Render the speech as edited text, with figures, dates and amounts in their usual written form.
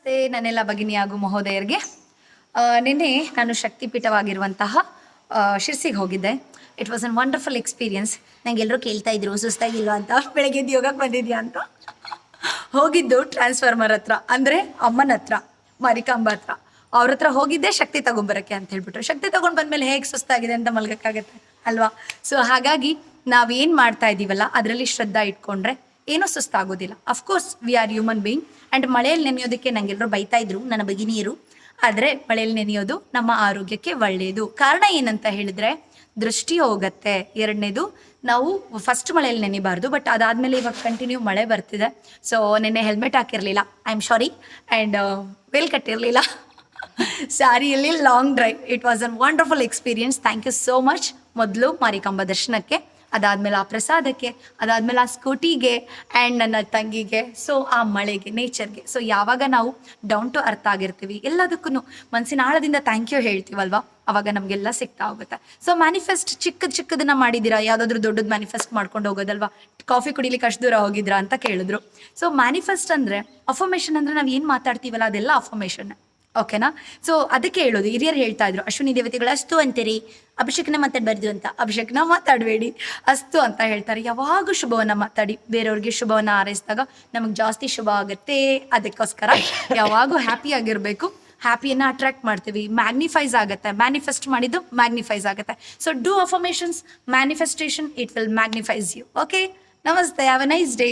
ನಮಸ್ತೆ ನನ್ನೆಲ್ಲ ಭಗಿನಿ ಹಾಗೂ ಮಹೋದಯರಿಗೆ. ನಿನ್ನೆ ನಾನು ಶಕ್ತಿಪೀಠವಾಗಿರುವಂತಹ ಶಿರ್ಸಿಗೆ ಹೋಗಿದ್ದೆ. It was an wonderful experience. ನಂಗೆ ಎಲ್ಲರೂ ಕೇಳ್ತಾ ಇದ್ರು ಸುಸ್ತಾಗಿಲ್ವಾ ಅಂತ, ಬೆಳಗ್ಗೆ ಯೋಗಕ್ಕೆ ಬಂದಿದ್ಯಾ ಅಂತ. ಹೋಗಿದ್ದು ಟ್ರಾನ್ಸ್ಫಾರ್ಮರ್ ಹತ್ರ, ಅಂದರೆ ಅಮ್ಮನ ಹತ್ರ, ಮಾರಿಕಾಂಬ ಹತ್ರ. ಅವ್ರ ಹತ್ರ ಹೋಗಿದ್ದೆ ಶಕ್ತಿ ತಗೊಂಬರಕ್ಕೆ ಅಂತ ಹೇಳ್ಬಿಟ್ರು. ಶಕ್ತಿ ತಗೊಂಡು ಬಂದ್ಮೇಲೆ ಹೇಗೆ ಸುಸ್ತಾಗಿದೆ ಅಂತ ಮಲ್ಗಕ್ಕಾಗತ್ತೆ ಅಲ್ವಾ? ಸೊ ಹಾಗಾಗಿ ನಾವೇನು ಮಾಡ್ತಾ ಇದ್ದೀವಲ್ಲ ಅದರಲ್ಲಿ ಶ್ರದ್ಧಾ ಇಟ್ಕೊಂಡ್ರೆ ಏನೂ ಸುಸ್ತಾಗೋದಿಲ್ಲ. Of course we are human being. And ಮಳೆಯಲ್ಲಿ ನೆನೆಯೋದಕ್ಕೆ ನಂಗೆಲ್ಲರೂ ಬೈತಾ ಇದ್ರು ನನ್ನ ಭಗಿನಿಯರು. ಆದರೆ ಮಳೆಯಲ್ಲಿ ನೆನೆಯೋದು ನಮ್ಮ ಆರೋಗ್ಯಕ್ಕೆ ಒಳ್ಳೆಯದು. ಕಾರಣ ಏನಂತ ಹೇಳಿದ್ರೆ ದೃಷ್ಟಿ ಹೋಗುತ್ತೆ. ಎರಡನೇದು, ನಾವು ಫಸ್ಟ್ ಮಳೆಯಲ್ಲಿ ನೆನೆಬಾರ್ದು, ಬಟ್ ಅದಾದಮೇಲೆ ಇವಾಗ ಕಂಟಿನ್ಯೂ ಮಳೆ ಬರ್ತಿದೆ. ಸೊ ನೆನ್ನೆ ಹೆಲ್ಮೆಟ್ ಹಾಕಿರಲಿಲ್ಲ, I am sorry. And veil ಕಟ್ಟಿರಲಿಲ್ಲ ಸಾರಿಯಲ್ಲಿ long drive. It was an wonderful experience. Thank you so much. ಮೊದಲು ಮಾರಿಕಾಂಬ ದರ್ಶನಕ್ಕೆ, ಅದಾದಮೇಲೆ ಆ ಪ್ರಸಾದಕ್ಕೆ, ಅದಾದಮೇಲೆ ಆ ಸ್ಕೂಟಿಗೆ ಆ್ಯಂಡ್ ನನ್ನ ತಂಗಿಗೆ, ಸೊ ಆ ಮಳೆಗೆ, ನೇಚರ್ಗೆ. ಸೊ ಯಾವಾಗ ನಾವು ಡೌನ್ ಟು ಅರ್ತ್ ಆಗಿರ್ತೀವಿ, ಎಲ್ಲದಕ್ಕೂ ಮನಸ್ಸಿನ ಆಳದಿಂದ ಥ್ಯಾಂಕ್ ಯು ಹೇಳ್ತೀವಲ್ವಾ, ಅವಾಗ ನಮಗೆಲ್ಲ ಸಿಗ್ತಾ ಹೋಗುತ್ತೆ. ಸೊ ಮ್ಯಾನಿಫೆಸ್ಟ್ ಚಿಕ್ಕದನ್ನ ಮಾಡಿದ್ದೀರಾ? ಯಾವುದಾದ್ರೂ ದೊಡ್ಡದು ಮ್ಯಾನಿಫೆಸ್ಟ್ ಮಾಡ್ಕೊಂಡು ಹೋಗೋದಲ್ವಾ? ಕಾಫಿ ಕುಡಿಲಿಕ್ಕೆ ಅಷ್ಟು ದೂರ ಹೋಗಿದ್ರಾ ಅಂತ ಕೇಳಿದ್ರು. ಸೊ ಮ್ಯಾನಿಫೆಸ್ಟ್ ಅಂದರೆ, ಅಫರ್ಮೇಷನ್ ಅಂದರೆ ನಾವು ಏನು ಮಾತಾಡ್ತೀವಲ್ಲ ಅದೆಲ್ಲ ಅಫರ್ಮೇಷನ್, ಓಕೆನಾ? ಸೊ ಅದಕ್ಕೆ ಹೇಳೋದು, ಹಿರಿಯರು ಹೇಳ್ತಾ ಇದ್ರು, ಅಶ್ವಿನಿ ದೇವತೆಗಳು ಅಸ್ತು ಅಂತೀರಿ, ಅಭಿಷೇಕನ ಮಾತಾಡಬಾರ್ದು ಅಂತ. ಅಭಿಷೇಕನ ಮಾತಾಡಬೇಡಿ, ಅಸ್ತು ಅಂತ ಹೇಳ್ತಾರೆ. ಯಾವಾಗ ಶುಭವನ್ನ ಮಾತಾಡಿ, ಬೇರೆಯವ್ರಿಗೆ ಶುಭವನ್ನ ಹಾರೈಸಿದಾಗ ನಮಗೆ ಜಾಸ್ತಿ ಶುಭ ಆಗುತ್ತೆ. ಅದಕ್ಕೋಸ್ಕರ ಯಾವಾಗೂ ಹ್ಯಾಪಿ ಆಗಿರಬೇಕು. ಹ್ಯಾಪಿಯನ್ನು ಅಟ್ರಾಕ್ಟ್ ಮಾಡ್ತೀವಿ, ಮ್ಯಾಗ್ನಿಫೈಸ್ ಆಗುತ್ತೆ. ಮ್ಯಾನಿಫೆಸ್ಟ್ ಮಾಡಿದ್ದು ಮ್ಯಾಗ್ನಿಫೈಸ್ ಆಗುತ್ತೆ. So do affirmations, manifestation, it will magnifies you. Okay, ನಮಸ್ತೆ, ಹ್ಯಾವ್ ಅ ನೈಸ್ ಡೇ.